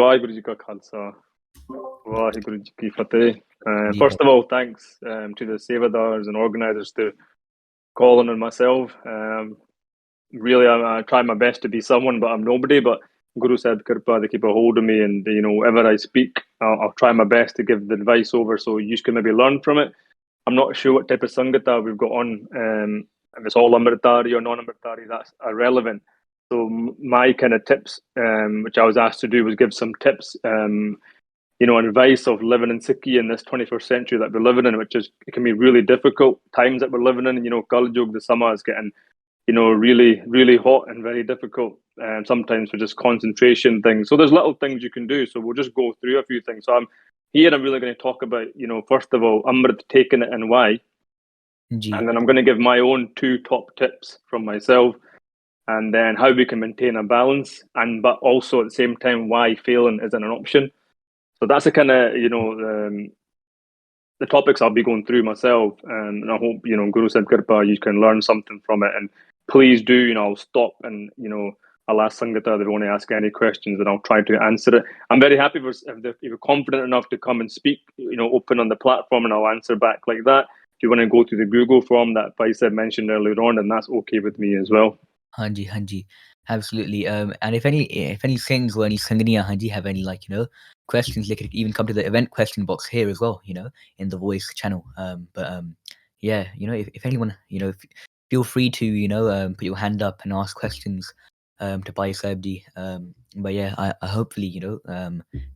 Waheguru Ji Ka Khalsa, Waheguru Ji Ki Fateh. Ji First of all, thanks to the Sevadars and organisers to calling on myself. Really, I try my best to be someone, but I'm nobody. But Guru Sahib Kirpa, they keep a hold of me, and whenever I speak, I'll try my best to give the advice over, so you can maybe learn from it. I'm not sure what type of Sangata we've got on. If it's all Amritari or non-Amritari, that's irrelevant. So my kind of tips, which I was asked to do, was give some tips, and advice of living in Sikhi in this 21st century that we're living in, it can be really difficult times that we're living in. Kal Yug, the summer is getting, really, really hot and very difficult. And sometimes for just concentration things. So there's little things you can do. So we'll just go through a few things. So I'm really going to talk about, first of all, Amrit, taking it and why. Ji And then I'm going to give my own 2 top tips from myself, and then how we can maintain a balance, but also at the same time why failing isn't an option. So that's the kind of the topics I'll be going through myself, and I hope Guru Sahib Kirpa, you can learn something from it. And please do, I'll stop and I'll ask Sangata if they want to ask any questions, and I'll try to answer it. I'm very happy if you're confident enough to come and speak, open on the platform, and I'll answer back like that. If you want to go through the Google form that Bhai said mentioned earlier on, and that's okay with me as well. हाँ जी, absolutely. And if any Singhs or any Sanghaniya have any questions, they could even come to the event question box here as well, in the voice channel. Yeah, if anyone, feel free to put your hand up and ask questions to Bhai Saibdi. But yeah, I hopefully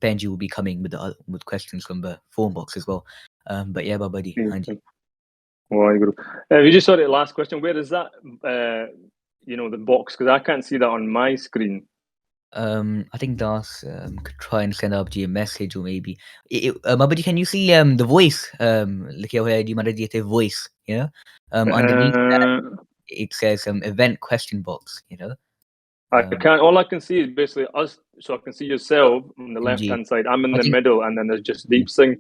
Benji will be coming with questions from the form box as well. But yeah, Babadi, हाँ Waheguru. We just saw the last question. Where is that? The box, because I can't see that on my screen. I think Das could try and send up a message, or maybe Babadi, can you see the voice? लिखे हुआ है जी हमारे दिए थे voice, underneath that it says event question box, I can't. All I can see is basically us. So I can see yourself on the left ji hand side. I'm in I the think middle, and then there's just Deep Singh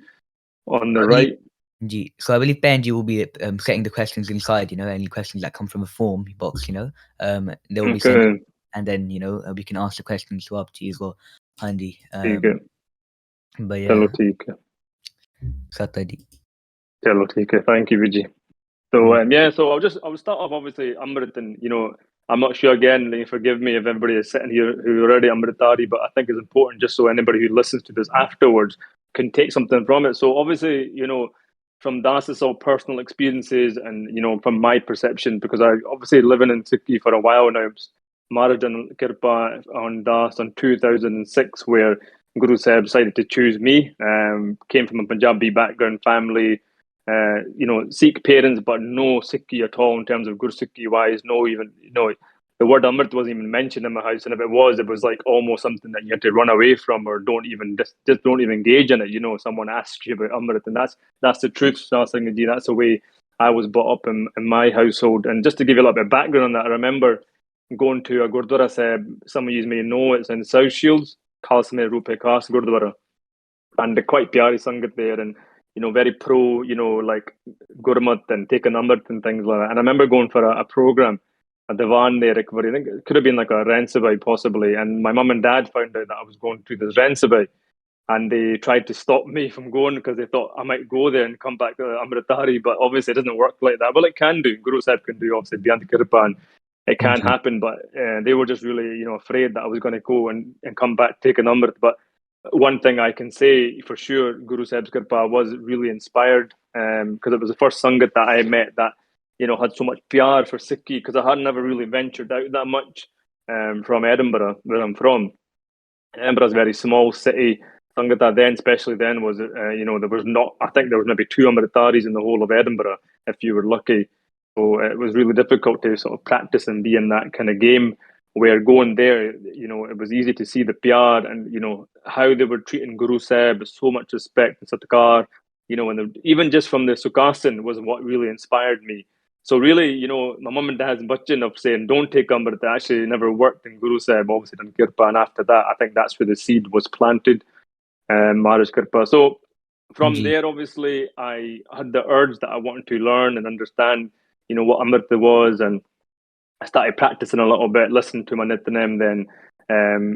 on the I believe right. Ji so I believe Benji will be setting the questions inside, any questions that come from a form box, they will be sent, Okay. and then we can ask the questions to up to you as well. Handy. ठीक है. But चलो yeah, ठीक है. Satadi. चलो ठीक है. Thank you, Vijay. So yeah, so I'll start off obviously Amrit, and I'm not sure again. Forgive me if everybody is sitting here who already Amritari, but I think it's important just so anybody who listens to this afterwards can take something from it. So obviously, from Das's all personal experiences, and from my perception, because I obviously living in Sikhi for a while now, married in Kirpa on Das on 2006, where Guru Sahib decided to choose me. Came from a Punjabi background family. Sikh parents, but no Sikhi at all in terms of Gursikhi wise. No, even the word Amrit wasn't even mentioned in my house, and if it was like almost something that you had to run away from, or don't even just don't even engage in it. Someone asks you about Amrit, and that's the truth. That's the way I was brought up in my household. And just to give you a little bit of background on that, I remember going to a Gurdwara Sahib. Some of you may know it's in South Shields, Khalsa Rupe Khas Gurdwara, and the quite pyari sangat there, and very pro, like Gurmat and taking Amrit and things like that. And I remember going for a program, a divan there. I think it could have been like a Rensabai possibly. And my mum and dad found out that I was going to this Rensabai, and they tried to stop me from going because they thought I might go there and come back to Amritari. But obviously, it doesn't work like that. Well, it can do. Guru Sahib can do, obviously, beyond the Kirpa, and it can happen. But they were just really, afraid that I was going to go and come back taking Amrit. But one thing I can say for sure, Guru Sahib's Kirpa was really inspired, because it was the first Sangat that I met that had so much pyar for Sikhi, because I had never really ventured out that much from Edinburgh, where I'm from. Edinburgh's a very small city. Sangata then, especially then, was there was not. I think there was maybe 2 Amritaris in the whole of Edinburgh, if you were lucky. So it was really difficult to sort of practice and be in that kind of game. Where going there, it was easy to see the pyar, and how they were treating Guru Sahib with so much respect and satkar. And even just from the Sukhasan was what really inspired me. So really, my mum and dad's button of saying don't take Amrit actually never worked in Guru Sahib, obviously done Kirpa, and after that, I think that's where the seed was planted. Maharaj Kirpa. So from there, obviously, I had the urge that I wanted to learn and understand, what Amrita was, and I started practicing a little bit, listening to my Nityanem then,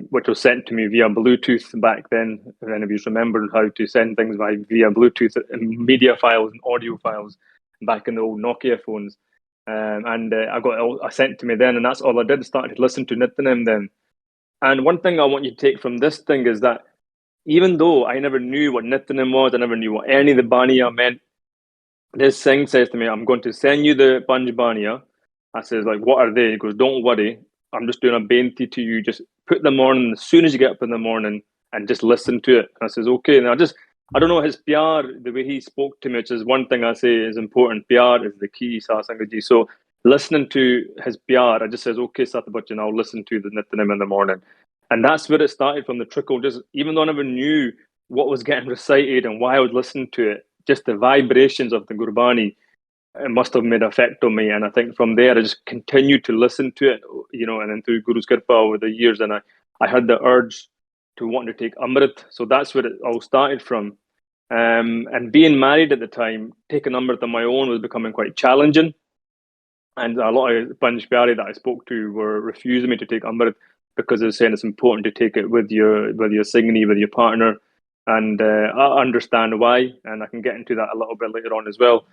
which was sent to me via Bluetooth back then. If any of you remember how to send things via Bluetooth, media files and audio files back in the old Nokia phones. And I got it sent to me then, and that's all I did. Started to listen to Nithanim then. And one thing I want you to take from this thing is that even though I never knew what Nithanim was, I never knew what any of the Baniya meant, this Singh says to me, I'm going to send you the Panj Baniya. I says, like, what are they? He goes, don't worry. I'm just doing a benti to you. Just put them on as soon as you get up in the morning and just listen to it. And I says, okay. And I don't know, his pyar, the way he spoke to me, which is one thing I say is important. Pyar is the key, Sasangaji. So listening to his pyar, I just says, okay, Satabachan, I'll listen to the Nithanim in the morning. And that's where it started from, the trickle. Just even though I never knew what was getting recited and why I was listening to it, just the vibrations of the Gurbani, it must have made an effect on me. And I think from there, I just continued to listen to it, and then through Guru's Kirpa over the years. And I had the urge to want to take Amrit. So that's where it all started from. And being married at the time, taking Amrit on my own was becoming quite challenging. And a lot of Panj Pyare that I spoke to were refusing me to take Amrit because they were saying it's important to take it with your Singhi, with your partner. And I understand why, and I can get into that a little bit later on as well.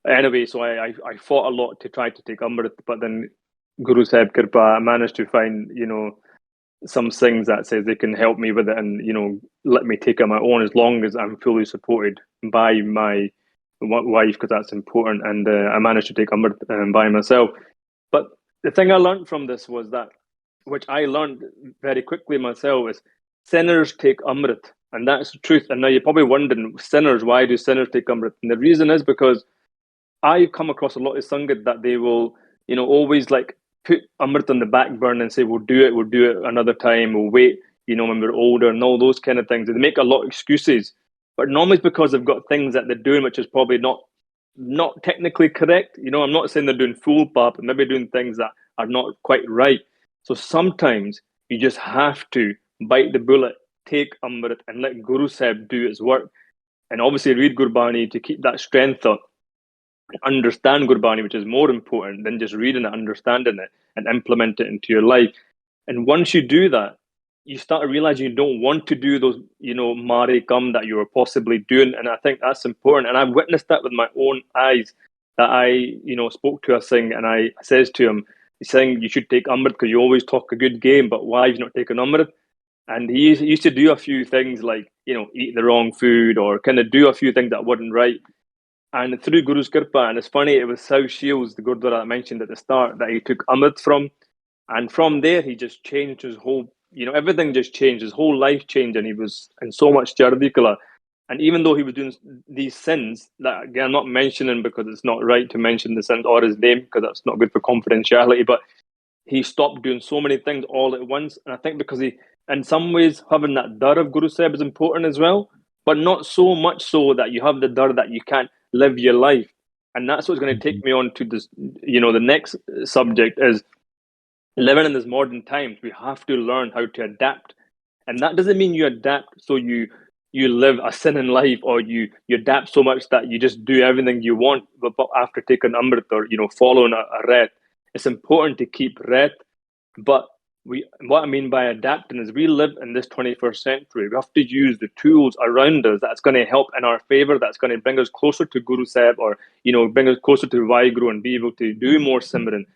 Anyway, so I fought a lot to try to take Amrit, but then Guru Sahib Kirpa, I managed to find, some things that says they can help me with it and, let me take it on my own as long as I'm fully supported by my wife, because that's important. And I managed to take Amrit by myself. But the thing I learned from this was that, which I learned very quickly myself, is sinners take Amrit. And that's the truth. And now you're probably wondering, sinners, why do sinners take Amrit? And the reason is because I come across a lot of Sangat that they will, always like put Amrit on the back burner and say, we'll do it another time, we'll wait, when we're older, and all those kind of things. They make a lot of excuses. But normally it's because they've got things that they're doing which is probably not technically correct. I'm not saying they're doing full pap, and maybe doing things that are not quite right. So sometimes you just have to bite the bullet, take Amrit, and let Guru Sahib do his work. And obviously read Gurbani to keep that strength up. Understand Gurbani, which is more important than just reading it, understanding it, and implement it into your life. And once you do that, you start realizing you don't want to do those, mare kam that you were possibly doing. And I think that's important. And I've witnessed that with my own eyes, that I, spoke to a Singh, and I says to him, he's saying, you should take Amrit because you always talk a good game, but why have you not taken Amrit? And he used to do a few things like, eat the wrong food or kind of do a few things that weren't right. And through Guru's Kirpa, and it's funny, it was South Shields, the Gurdwara I mentioned at the start, that he took Amrit from. And from there, he just changed his whole, everything just changed. His whole life changed, and he was in so much Jardikala. And even though he was doing these sins, that again, I'm not mentioning because it's not right to mention the sins or his name, because that's not good for confidentiality, but he stopped doing so many things all at once. And I think because he, in some ways, having that dar of Guru Sahib is important as well, but not so much so that you have the dar that you can't live your life. And that's what's going to take me on to this, the next subject is living in this modern times. We have to learn how to adapt. And that doesn't mean you adapt so you live a sin in life, or you adapt so much that you just do everything you want but after taking Amrit or, following a ret. It's important to keep ret, but what I mean by adapting is we live in this 21st century. We have to use the tools around us that's going to help in our favor, that's going to bring us closer to Guru Sahib, or, bring us closer to Vaheguru and be able to do more Simran.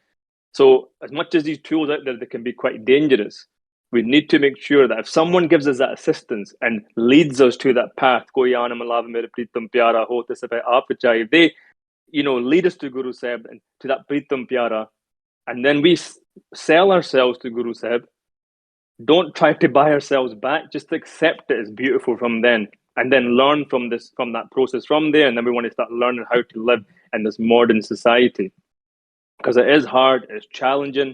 So as much as these tools out there, they can be quite dangerous, we need to make sure that if someone gives us that assistance and leads us to that path, they, lead us to Guru Sahib and to that Pritam Pyara, and then we sell ourselves to Guru Sahib. Don't try to buy ourselves back. Just accept it as beautiful from then, and then learn from that process from there. And then we want to start learning how to live in this modern society, because it is hard, it's challenging,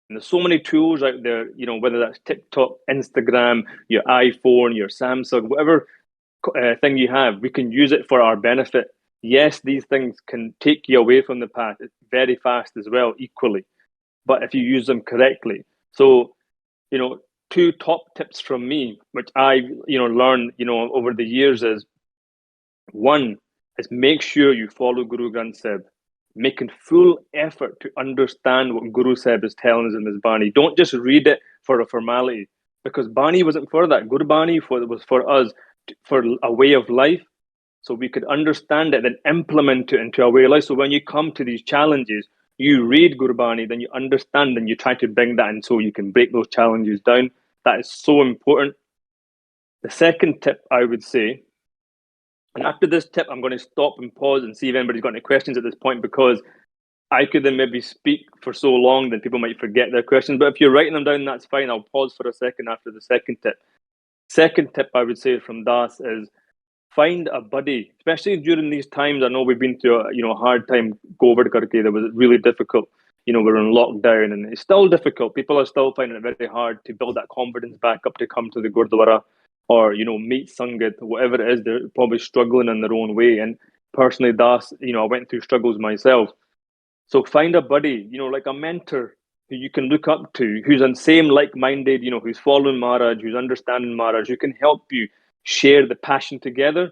and there's so many tools out there. Whether that's TikTok, Instagram, your iPhone, your Samsung, whatever thing you have, we can use it for our benefit. Yes, these things can take you away from the path very fast as well, equally, but if you use them correctly. So, two top tips from me, which I've, learned, over the years is, one is make sure you follow Guru Granth Sahib. making full effort to understand what Guru Sahib is telling us in this Bani. Don't just read it for a formality, because Bani wasn't for that. Gurbani was for us, for a way of life, so we could understand it and implement it into our way of life. So when you come to these challenges, you read Gurbani, then you understand and you try to bring that in so you can break those challenges down. That is so important. The second tip I would say, and after this tip, I'm going to stop and pause and see if anybody's got any questions at this point, because I could then maybe speak for so long that people might forget their questions. But if you're writing them down, that's fine. I'll pause for a second after the second tip. Second tip I would say from Das is find a buddy, especially during these times. I know we've been through a hard time. COVID karke, that was really difficult. We're in lockdown and it's still difficult. People are still finding it very hard to build that confidence back up to come to the Gurdwara or meet Sangat, whatever it is. They're probably struggling in their own way. And personally, Das, I went through struggles myself. So find a buddy, like a mentor who you can look up to, who's on same like-minded, who's following Maharaj, who's understanding Maharaj, who can help you share the passion together,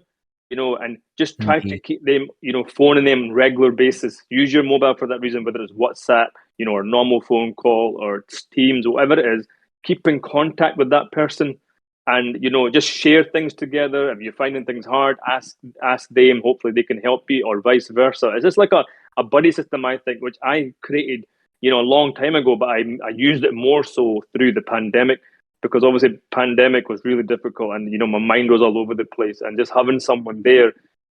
and just try to keep them, phoning them on a regular basis. Use your mobile for that reason, whether it's WhatsApp, or a normal phone call or Teams, whatever it is. Keep in contact with that person and, just share things together. If you're finding things hard, ask them. Hopefully they can help you, or vice versa. It's just like a buddy system, I think, which I created, a long time ago, but I used it more so through the pandemic, because obviously pandemic was really difficult and, my mind was all over the place, and just having someone there,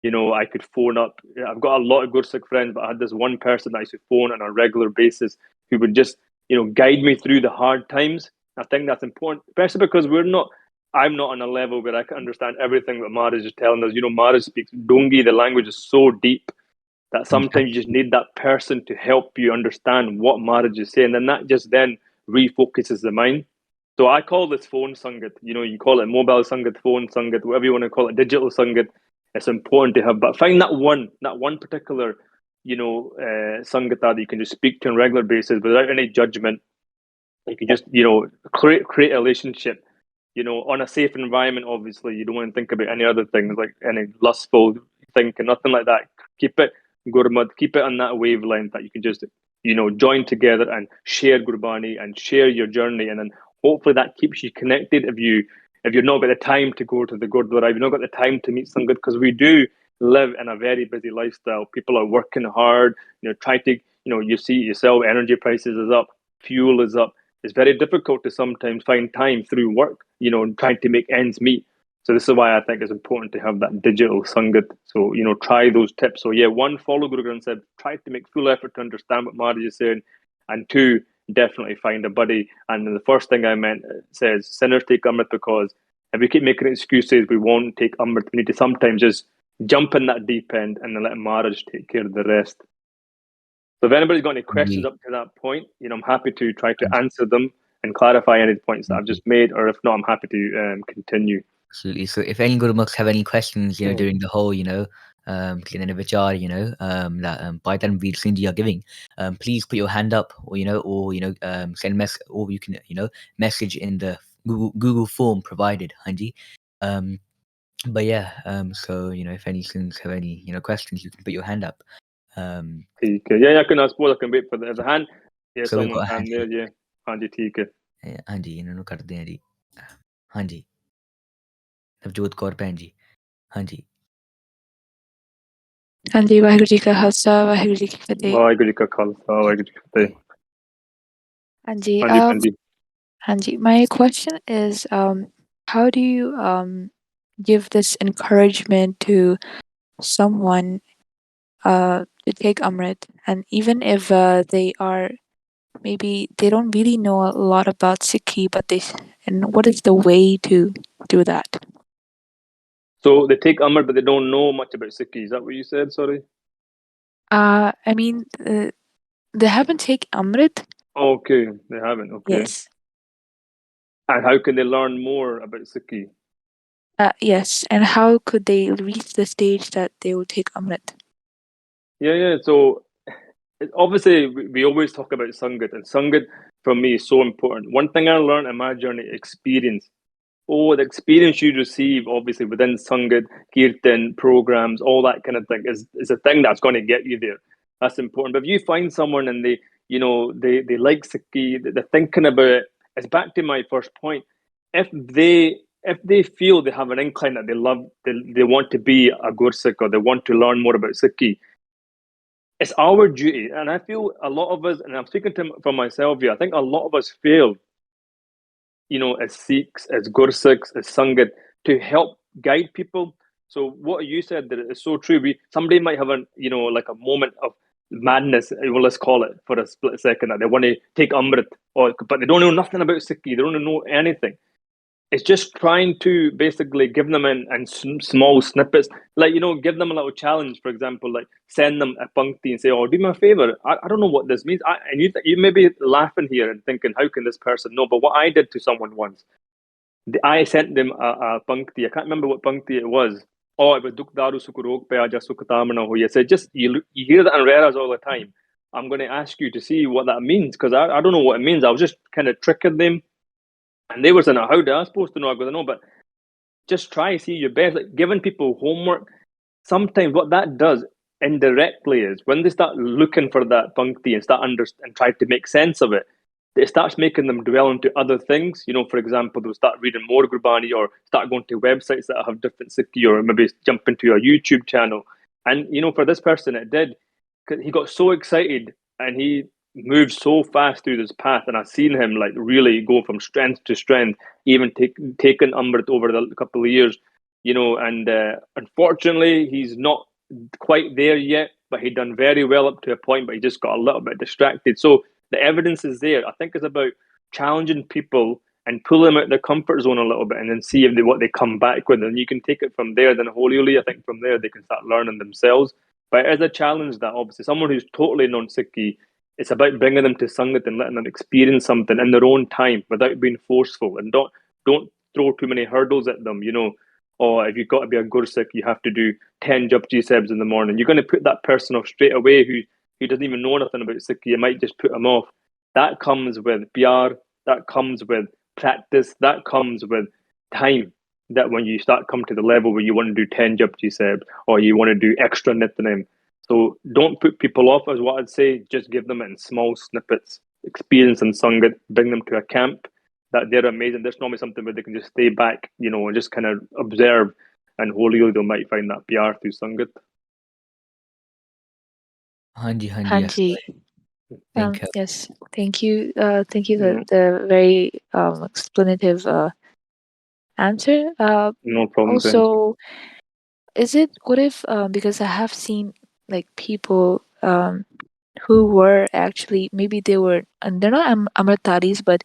I could phone up. I've got a lot of good Sikh friends, but I had this one person that I used to phone on a regular basis who would just, guide me through the hard times. I think that's important, especially because I'm not on a level where I can understand everything that Maharaj is telling us. Maharaj speaks Dongi, the language is so deep that sometimes you just need that person to help you understand what Maharaj is saying, and that just then refocuses the mind. So I call this phone Sangat. You call it mobile Sangat, phone Sangat, whatever you want to call it, digital Sangat. It's important to have, but find that one particular, Sangata that you can just speak to on a regular basis without any judgment. You can just, create a relationship, on a safe environment. Obviously, you don't want to think about any other things like any lustful thinking, nothing like that. Keep it Gurmat, keep it on that wavelength that you can just, join together and share Gurbani and share your journey. And then hopefully that keeps you connected. If you're not got the time to go to the Gurdwara, if you've not got the time to meet Sangat, because we do live in a very busy lifestyle. People are working hard, try to, you see yourself, energy prices is up, fuel is up. It's very difficult to sometimes find time through work, trying to make ends meet. So this is why I think it's important to have that digital Sangat. So, try those tips. So yeah, one, follow Guru Granth Sahib, try to make full effort to understand what Maharaj is saying. And two, definitely find a buddy. And the first thing I meant says, sinners take Amrit, because if we keep making excuses, we won't take Amrit. We need to sometimes just jump in that deep end and then let Maharaj take care of the rest. So if anybody's got any questions up to that point, I'm happy to try to answer them and clarify any points that I've just made, or if not, I'm happy to continue. Absolutely. So if any Gurmukhs have any questions, during the whole, Vichar, that Bhai Dharmveer Singh ji are giving, please put your hand up, or send mess, or you can message in the Google form provided, Hanji. But yeah, so if any Singhs have any questions, you can put your hand up. Yeah, I suppose I can wait for the hand. Yeah, so we've got someone's hand there. Yeah, Hanji, ठीक है. Hanji, ਇਹਨਾਂ ਨੂੰ ਕਰਦੇ ਹਾਂ ਜੀ. ਹਾਂਜੀ. ਨਵਜੋਤ ਕੌਰ ਭੈਣ ਜੀ. ਹਾਂਜੀ. ਹਾਂਜੀ, ਵਾਹਿਗੁਰੂ ਜੀ ਕਾ ਖਾਲਸਾ, ਵਾਹਿਗੁਰੂ ਜੀ ਕੀ ਫਤਿਹ. ਵਾਹਿਗੁਰੂ ਜੀ ਕਾ ਖਾਲਸਾ, ਵਾਹਿਗੁਰੂ ਜੀ ਕੀ ਫਤਿਹ. ਹਾਂਜੀ, ਹਾਂਜੀ. ਹਾਂਜੀ. My question is, how do you give this encouragement to someone to take Amrit, and even if they are, maybe they don't really know a lot about Sikhi, and what is the way to do that? So they take Amrit, but they don't know much about Sikhi. Is that what you said? Sorry. I mean, they haven't taken Amrit. Okay, they haven't. Okay. Yes. And how can they learn more about Sikhi? Yes, and how could they reach the stage that they will take Amrit? Yeah. So obviously, we always talk about Sangat, and Sangat for me is so important. One thing I learned in my journey, experience. Oh, the experience you receive, obviously, within Sangat, Kirtan, programs, all that kind of thing is a thing that's going to get you there. That's important. But if you find someone and they, they like Sikhi, they're thinking about it. It's back to my first point. If they feel they have an incline that they want to be a Gursikh or they want to learn more about Sikhi, it's our duty. And I feel a lot of us, and I'm speaking for myself here, I think a lot of us fail, as Sikhs, as Gursikhs, as Sangat, to help guide people. So what you said that is so true. Somebody might have like a moment of madness, well, let's call it for a split second, that they want to take Amrit, but they don't know nothing about Sikhi. They don't know anything. It's just trying to basically give them in small snippets, like, give them a little challenge. For example, like send them a puncti and say, "Oh, do me a favor. I don't know what this means." And you may be laughing here and thinking, "How can this person know?" But what I did to someone once, I sent them a puncti. I can't remember what puncti it was. Oh, it was Duk Daru Sukurok Pe Aja Sukhatamana Ho. You said, just you hear that in Reras all the time. I'm going to ask you to see what that means, because I don't know what it means. I was just kind of tricking them. And they were saying, "How do I supposed to know?" I go, "No, but just try, see your best." Like giving people homework, sometimes what that does indirectly is when they start looking for that puncti and and try to make sense of it, it starts making them dwell into other things. For example, they'll start reading more Gurbani or start going to websites that have different Sikhi, or maybe jump into a YouTube channel. And for this person, it did. He got so excited and he moved so fast through this path, and I've seen him like really go from strength to strength, even taken Amrit over the couple of years, and unfortunately he's not quite there yet, but he done very well up to a point, but he just got a little bit distracted. So the evidence is there. I think it's about challenging people and pull them out of their comfort zone a little bit, and then see if what they come back with, and you can take it from there. Then hopefully, I think from there they can start learning themselves. But as a challenge, that obviously someone who's totally non-Sikhi, it's about bringing them to Sangat and letting them experience something in their own time without being forceful, and don't throw too many hurdles at them. Or if you've got to be a Gursikh, you have to do 10 Japji Sahibs in the morning. You're going to put that person off straight away who doesn't even know nothing about Sikhi. You might just put them off. That comes with pyar, that comes with practice, that comes with time. That when you start come to the level where you want to do 10 Japji Sahibs or you want to do extra Nityanim. So don't put people off, is what I'd say. Just give them it in small snippets. Experience and Sangat, bring them to a camp. That they're amazing. There's normally something where they can just stay back, and just kind of observe, and hopefully they might find that PR through Sangat. Hanji, yes. Hanji. Thank you. Yes, thank you. Thank you for the very explanative answer. No problem. Also, what if because I have seen like people who were actually, maybe they were, and they're not Amritaris, but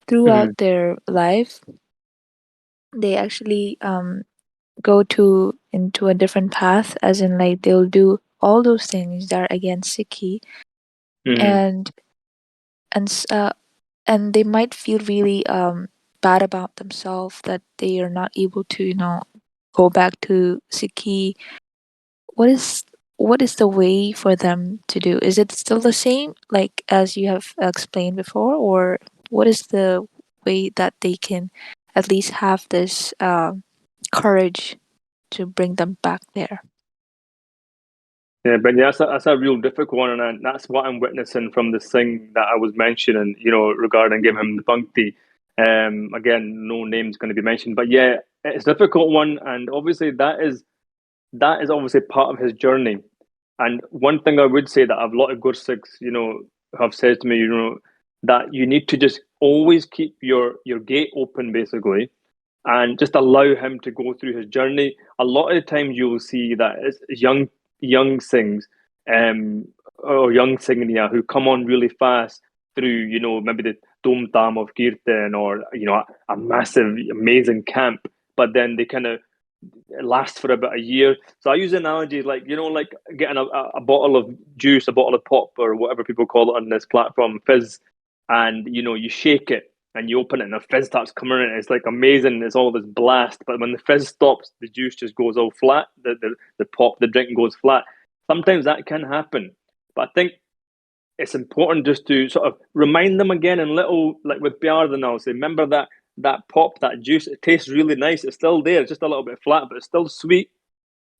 throughout their life they actually go into a different path, as in like they'll do all those things that are against Sikhi, and and and they might feel really bad about themselves that they are not able to go back to Sikhi. What is the way for them to do? Is it still the same like as you have explained before, or what is the way that they can at least have this courage to bring them back there? Yeah, but that's a real difficult one, and that's what I'm witnessing from the Singh that I was mentioning, regarding giving him the puncti. Again, no name's going to be mentioned, but yeah, it's a difficult one, and obviously that is obviously part of his journey. And one thing I would say that a lot of Gursikhs, have said to me, that you need to just always keep your gate open, basically, and just allow him to go through his journey. A lot of the times you will see that it's young Singhs, or young Singniya who come on really fast through, maybe the Dom Tam of Kirtan, or, a massive, amazing camp, but then they kind of lasts for about a year. So I use an analogy like, like getting a bottle of juice, a bottle of pop, or whatever people call it on this platform, fizz, and you shake it and you open it and the fizz starts coming in. It's like amazing. It's all this blast, but when the fizz stops, the juice just goes all flat. The pop, the drink goes flat. Sometimes that can happen, but I think it's important just to sort of remind them again in little, like with Biarden, I'll say, remember that pop, that juice, it tastes really nice. It's still there. It's just a little bit flat, but it's still sweet.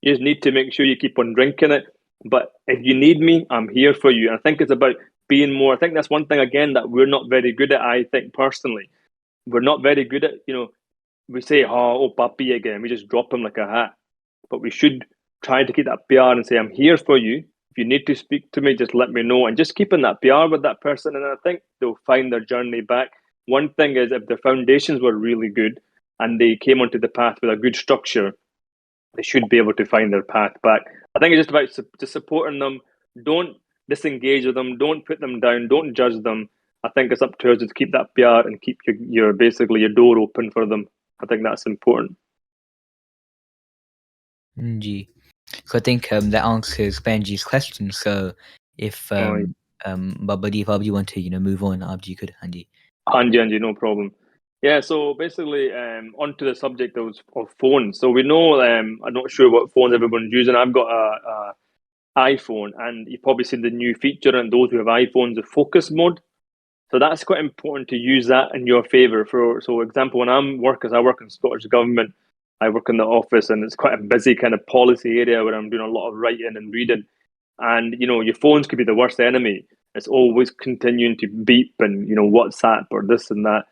You just need to make sure you keep on drinking it. but if you need me, I'm here for you. And I think it's about being more. I think that's one thing again that we're not very good at. I think personally, we're not very good at. We say, "Oh, papi" again. We just drop him like a hat. But we should try to keep that PR and say, "I'm here for you. If you need to speak to me, just let me know." And just keeping that PR with that person, and I think they'll find their journey back. One thing is, if their foundations were really good and they came onto the path with a good structure, they should be able to find their path back. I think it's just about just supporting them. Don't disengage with them. Don't put them down. Don't judge them. I think it's up to us to keep that PR and keep your basically your door open for them. I think that's important. Ji. So I think that answers Benji's question. So if Babadi, if you want to, move on, you could, Hanji. Hanji, no problem. Yeah, so basically, onto the subject of phones. So we know, I'm not sure what phones everyone's using. I've got a iPhone, and you've probably seen the new feature, and those who have iPhones, the focus mode. So that's quite important to use that in your favour. So example, when I work in Scottish Government, I work in the office, and it's quite a busy kind of policy area where I'm doing a lot of writing and reading. And your phones could be the worst enemy. It's always continuing to beep and WhatsApp or this and that.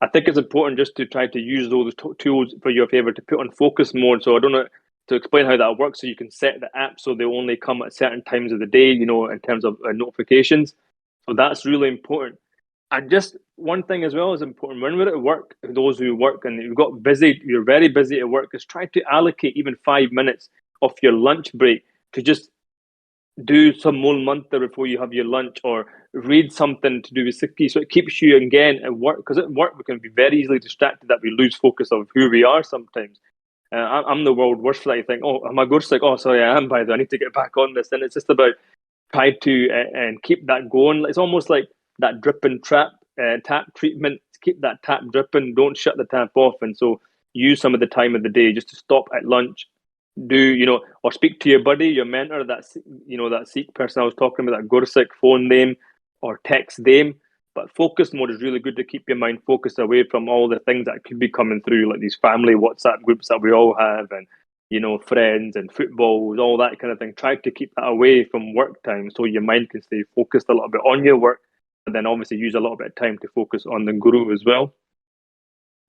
I think it's important just to try to use those tools for your favour to put on focus mode. So I don't know to explain how that works. So you can set the app so they only come at certain times of the day, in terms of notifications. So that's really important. And just one thing as well is important when we're at work. Those who work and you're very busy at work, is try to allocate even 5 minutes of your lunch break to just do some Mool Mantra before you have your lunch, or read something to do with Sikhi. So it keeps you again at work, because at work we can be very easily distracted that we lose focus of who we are sometimes. I'm the world worst for that. I think, oh, am I Gursikh? Oh, sorry, I am. By the way, I need to get back on this. And it's just about try to and keep that going. It's almost like that drip and tap treatment. Keep that tap dripping. Don't shut the tap off. And so use some of the time of the day just to stop at lunch, or speak to your buddy, your mentor, that Sikh person I was talking about, that Gursikh, phone them or text them. But focus mode is really good to keep your mind focused away from all the things that could be coming through, like these family WhatsApp groups that we all have, and friends and footballs, all that kind of thing. Try to keep that away from work time so your mind can stay focused a little bit on your work, and then obviously use a little bit of time to focus on the guru as well.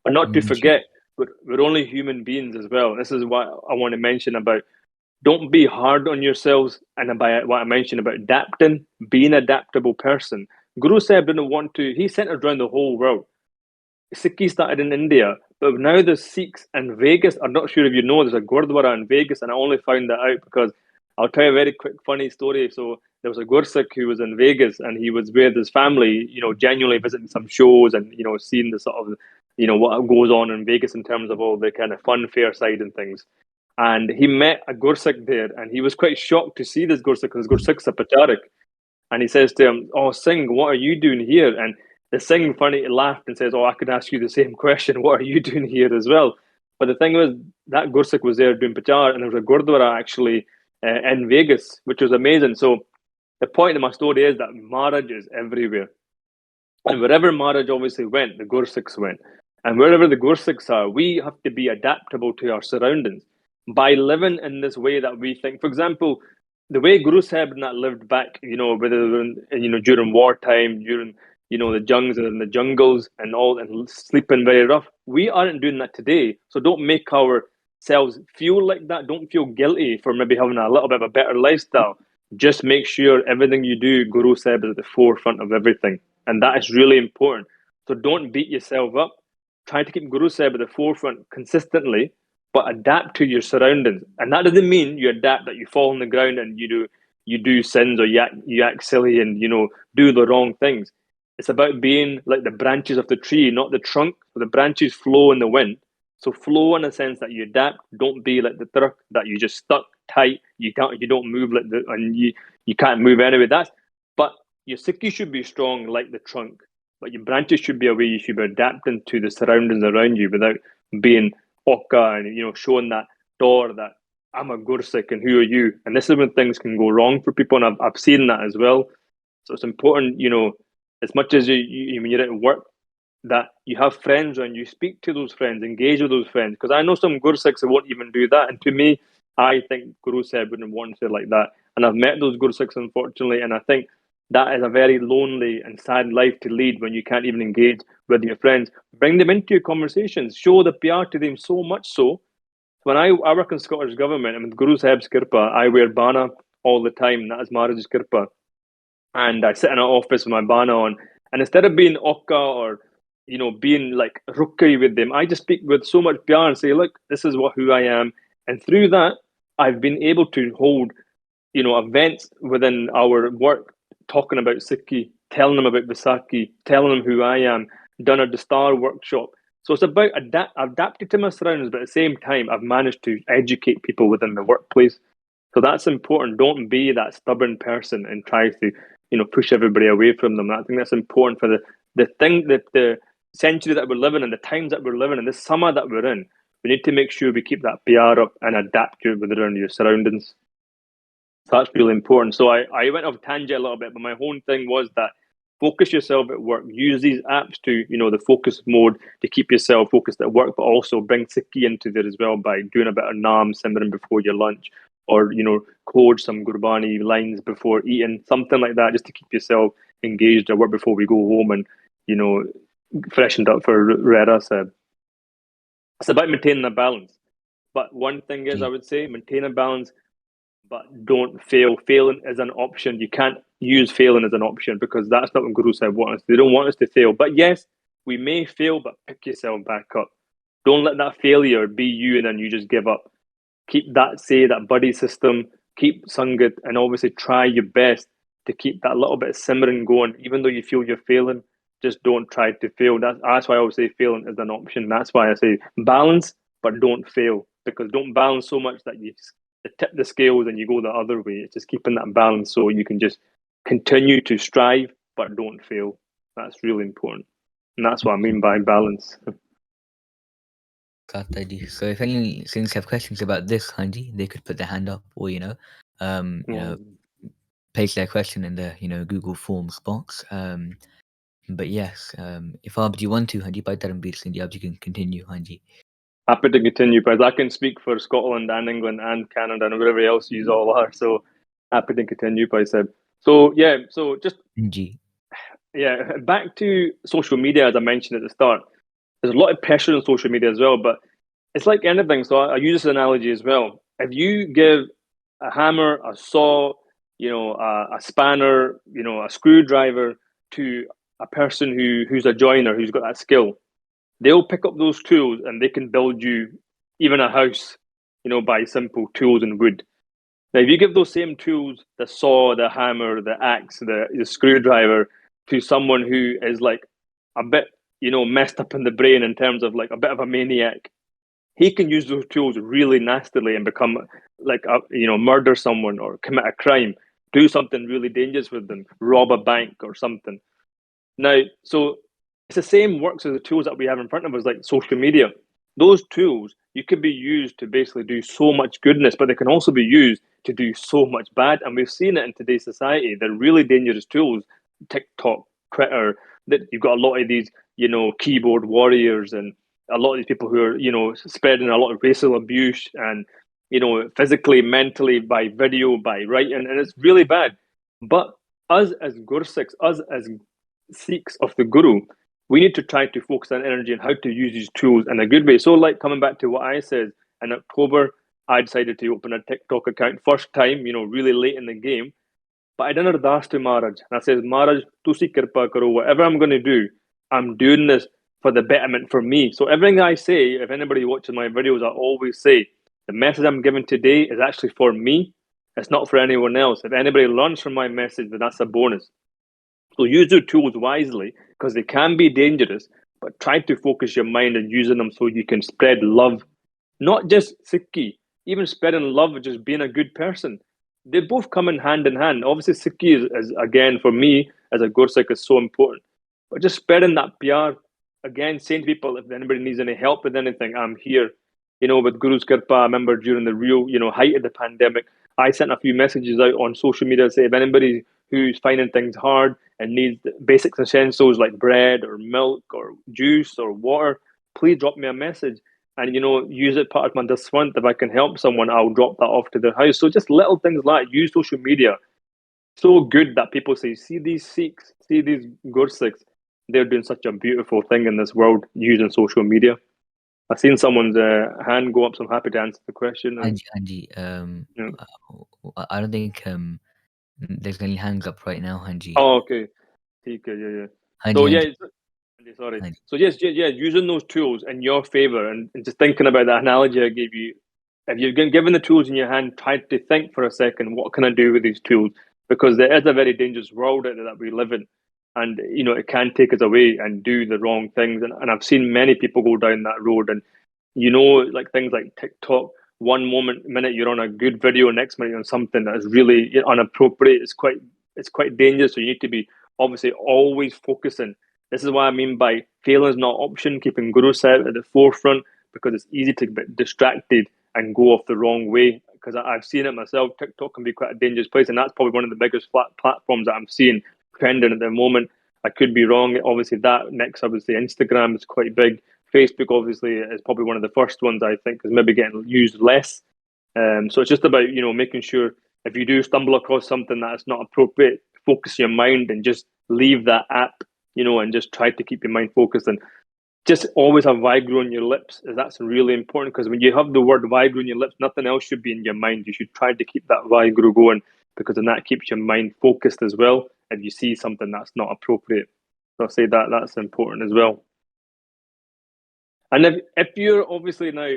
But not to forget, we're only human beings as well. This is what I want to mention about, don't be hard on yourselves. And about what I mentioned about adapting, being an adaptable person. Guru Sahib didn't want to, he centered around the whole world. Sikhi started in India, but now there's Sikhs in Vegas. I'm not sure if you know, there's a Gurdwara in Vegas, and I only found that out because I'll tell you a very quick, funny story. So there was a Gursikh who was in Vegas, and he was with his family, genuinely visiting some shows and, seeing the sort of, what goes on in Vegas in terms of all the kind of fun fair side and things. And he met a Gursikh there, and he was quite shocked to see this Gursikh, because Gursikh's a Pacharik. And he says to him, "Oh, Singh, what are you doing here?" And the Singh funny laughed and says, "Oh, I could ask you the same question. What are you doing here as well?" But the thing was, that Gursikh was there doing Pachar, and there was a Gurdwara actually in Vegas, which was amazing. So the point of my story is that Maharaj is everywhere. And wherever Maharaj obviously went, the Gursikhs went. And wherever the Gursikhs are, we have to be adaptable to our surroundings by living in this way that we think. For example, the way Guru Sahib and that lived back, whether during wartime, during the jungs and the jungles and all, and sleeping very rough. We aren't doing that today, so don't make ourselves feel like that. Don't feel guilty for maybe having a little bit of a better lifestyle. Just make sure everything you do, Guru Sahib is at the forefront of everything, and that is really important. So don't beat yourself up. Try to keep Guru Sahib at the forefront consistently, but adapt to your surroundings. And that doesn't mean you adapt that you fall on the ground and you do sins, or you act silly and do the wrong things. It's about being like the branches of the tree, not the trunk. So the branches flow in the wind. So flow in a sense that you adapt. Don't be like the truck that you just stuck tight. You don't move and you can't move anyway. But your Sikhi should be strong like the trunk. But your branches should be away. You should be adapting to the surroundings around you without being Oka and showing that door that I'm a Gursikh and who are you? And this is when things can go wrong for people, and I've seen that as well. So it's important, as much as you when you're at work, that you have friends and you speak to those friends, engage with those friends. Because I know some Gursikhs who won't even do that, and to me, I think Guru Sahib wouldn't want to like that. And I've met those Guru Sikhs, unfortunately, and I think that is a very lonely and sad life to lead when you can't even engage with your friends. Bring them into your conversations, show the pyar to them so much so. When I work in Scottish Government and with Guru Sahib's Kirpa, I wear bana all the time. That is Maharaj's Kirpa. And I sit in an office with my bana on. And instead of being okka or, being like rukki with them, I just speak with so much pyar and say, look, this is who I am. And through that, I've been able to hold, events within our work, talking about Sikhi, telling them about Vaisakhi, telling them who I am, done a Dastar workshop. So it's about adapting to my surroundings, but at the same time, I've managed to educate people within the workplace. So that's important. Don't be that stubborn person and try to, push everybody away from them. I think that's important for the century that we're living in, the times that we're living in, the summer that we're in. We need to make sure we keep that PR up and adapt to it within your surroundings. So that's really important. So I went off tangent a little bit, but my whole thing was that focus yourself at work. Use these apps to, the focus mode to keep yourself focused at work, but also bring Sikhi into there as well by doing a bit of Naam Simran before your lunch, or, code some Gurbani lines before eating, something like that, just to keep yourself engaged at work before we go home and, freshened up for Rera Sahib. It's about maintaining a balance. But one thing is, I would say, maintain a balance, but don't fail. Failing is an option. You can't use failing as an option because that's not what Guru Sahib wants. They don't want us to fail. But yes, we may fail, but pick yourself back up. Don't let that failure be you and then you just give up. Keep that buddy system, keep Sangat, and obviously try your best to keep that little bit of Simran going. Even though you feel you're failing, just don't try to fail. That's why I always say failing is an option. That's why I say balance, but don't fail. Because don't balance so much that you tip the scales and you go the other way. It's just keeping that balance so you can just continue to strive, but don't fail. That's really important. And that's what I mean by balance. So if any students have questions about this, Hanji, they could put their hand up or, place their question in the, Google Forms box. But yes, if Abdi you want to, Hanji, by Dharmveer Singh, you can continue, Hanji. Happy to continue, because I can speak for Scotland and England and Canada and wherever else you all are. So happy to continue, Bhai Sahib. So yeah, so just back to social media, as I mentioned at the start. There's a lot of pressure on social media as well, but it's like anything. So I use this analogy as well. If you give a hammer, a saw, a spanner, a screwdriver to a person who's a joiner, who's got that skill, they'll pick up those tools and they can build you even a house, by simple tools and wood. Now, if you give those same tools, the saw, the hammer, the axe, the screwdriver, to someone who is like a bit, messed up in the brain in terms of like a bit of a maniac, he can use those tools really nastily and become like murder someone or commit a crime, do something really dangerous with them, rob a bank or something. Now, so it's the same works as the tools that we have in front of us, like social media. Those tools, you could be used to basically do so much goodness, but they can also be used to do so much bad. And we've seen it in today's society. They're really dangerous tools. TikTok, Twitter, that you've got a lot of these, keyboard warriors and a lot of these people who are, spreading a lot of racial abuse and, physically, mentally, by video, by writing, and it's really bad. But us as Gursikhs, us as Sikhs of the Guru, we need to try to focus on energy on how to use these tools in a good way. So, like coming back to what I said, in October, I decided to open a TikTok account. First time, really late in the game. But I done ardas to Maharaj. And I said, Maharaj, tusi kirpa karo. Whatever I'm going to do, I'm doing this for the betterment for me. So everything I say, if anybody watches my videos, I always say, the message I'm giving today is actually for me. It's not for anyone else. If anybody learns from my message, then that's a bonus. So use your tools wisely because they can be dangerous, but try to focus your mind on using them so you can spread love. Not just Sikhi, even spreading love, just being a good person. They both come in hand. Obviously, Sikhi is again, for me, as a Gursikh, is so important. But just spreading that PR, again, saying to people, if anybody needs any help with anything, I'm here. With Guru's Kirpa, I remember during the real, height of the pandemic, I sent a few messages out on social media to say, if anybody who's finding things hard and needs basic essentials like bread or milk or juice or water, please drop me a message. and use it part of my disfront. If I can help someone, I'll drop that off to their house. So just little things like use social media. So good that people say, see these Sikhs, see these Gursikhs, they're doing such a beautiful thing in this world using social media. I've seen someone's hand go up, so I'm happy to answer the question. And Hanji, yeah. I don't think there's any hands up right now, Hanji. Oh, okay. Okay, yeah. So Hanji, yeah, Hanji, sorry. Hanji. So yes, yeah, using those tools in your favor, and just thinking about that analogy I gave you. If you're given the tools in your hand, try to think for a second, what can I do with these tools? Because there is a very dangerous world out there that we live in, and it can take us away and do the wrong things. And I've seen many people go down that road, and like things like TikTok. One minute you're on a good video, next minute you're on something that is really inappropriate. It's quite dangerous. So you need to be obviously always focusing. This is what I mean by failing is not option. Keeping Guru Sahib at the forefront, because it's easy to get distracted and go off the wrong way. Because I've seen it myself. TikTok can be quite a dangerous place, and that's probably one of the biggest platforms that I'm seeing trending at the moment. I could be wrong. Obviously, that next, obviously, Instagram is quite big. Facebook obviously is probably one of the first ones I think is maybe getting used less. So it's just about making sure if you do stumble across something that's not appropriate, focus your mind and just leave that app, and just try to keep your mind focused, and just always have Vigro on your lips. That's really important, because when you have the word Vigro on your lips, nothing else should be in your mind. You should try to keep that Vigro going, because then that keeps your mind focused as well if you see something that's not appropriate. So I'll say that's important as well. And if you're obviously now,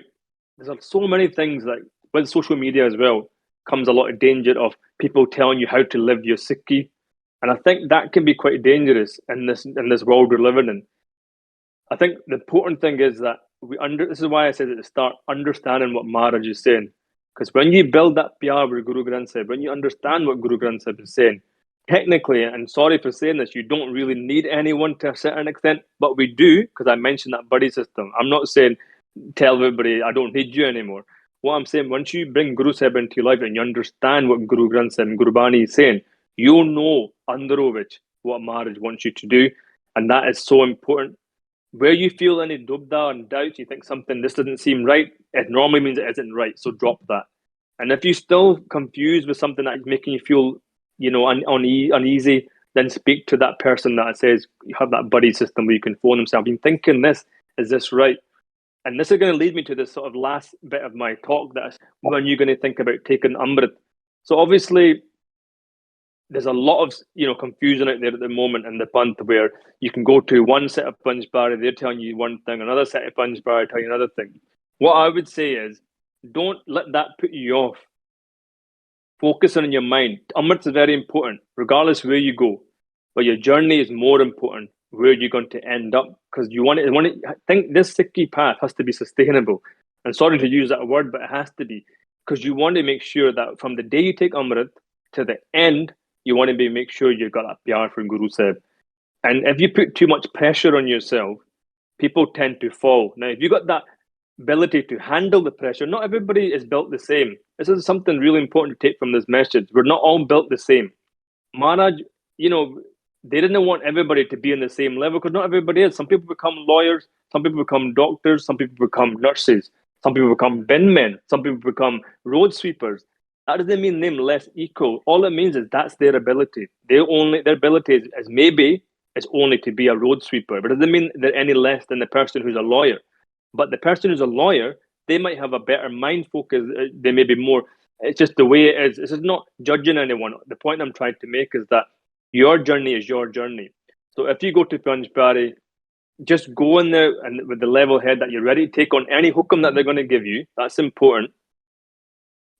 there's so many things like with social media as well, comes a lot of danger of people telling you how to live your Sikhi. And I think that can be quite dangerous in this world we're living in. I think the important thing is that this is why I said at the start, understanding what Maharaj is saying. Because when you build that pyar with Guru Granth Sahib, when you understand what Guru Granth Sahib is saying, technically, and sorry for saying this, you don't really need anyone to a certain extent, but we do, because I mentioned that buddy system. I'm not saying tell everybody I don't need you anymore. What I'm saying, once you bring Guru Sahib into your life and you understand what Guru Granth Sahib and Guru Bani is saying, you'll know Andarovich what Maharaj wants you to do. And that is so important. Where you feel any dubda and doubt, you think this doesn't seem right, it normally means it isn't right. So drop that. And if you're still confused with something that's making you feel, uneasy, then speak to that person that says you have that buddy system where you can phone them. I've been thinking this, is this right? And this is going to lead me to this sort of last bit of my talk, that's when you're going to think about taking Amrit. So obviously, there's a lot of confusion out there at the moment in the Panth, where you can go to one set of Panchbari, they're telling you one thing, another set of Panchbari tell you another thing. What I would say is, don't let that put you off. Focus on your mind. Amrit is very important, regardless where you go. But your journey is more important, where you're going to end up. Because you want to think this Sikhi path has to be sustainable. And sorry to use that word, but it has to be. Because you want to make sure that from the day you take Amrit to the end, you want to make sure you've got that pyar for Guru Sahib. And if you put too much pressure on yourself, people tend to fall. Now, if you've got that ability to handle the pressure, not everybody is built the same. This is something really important to take from this message. We're not all built the same. Maharaj, they didn't want everybody to be in the same level, because not everybody is. Some people become lawyers, some people become doctors, some people become nurses, some people become bin men, some people become road sweepers. That doesn't mean them less equal. All it means is that's their ability. Their ability is only to be a road sweeper, but it doesn't mean they're any less than the person who's a lawyer. But the person who's a lawyer, they might have a better mind focus. They may be more. It's just the way it is. This is not judging anyone. The point I'm trying to make is that your journey is your journey. So if you go to Panchbari, just go in there and with the level head that you're ready to take on any hukum that they're going to give you. That's important.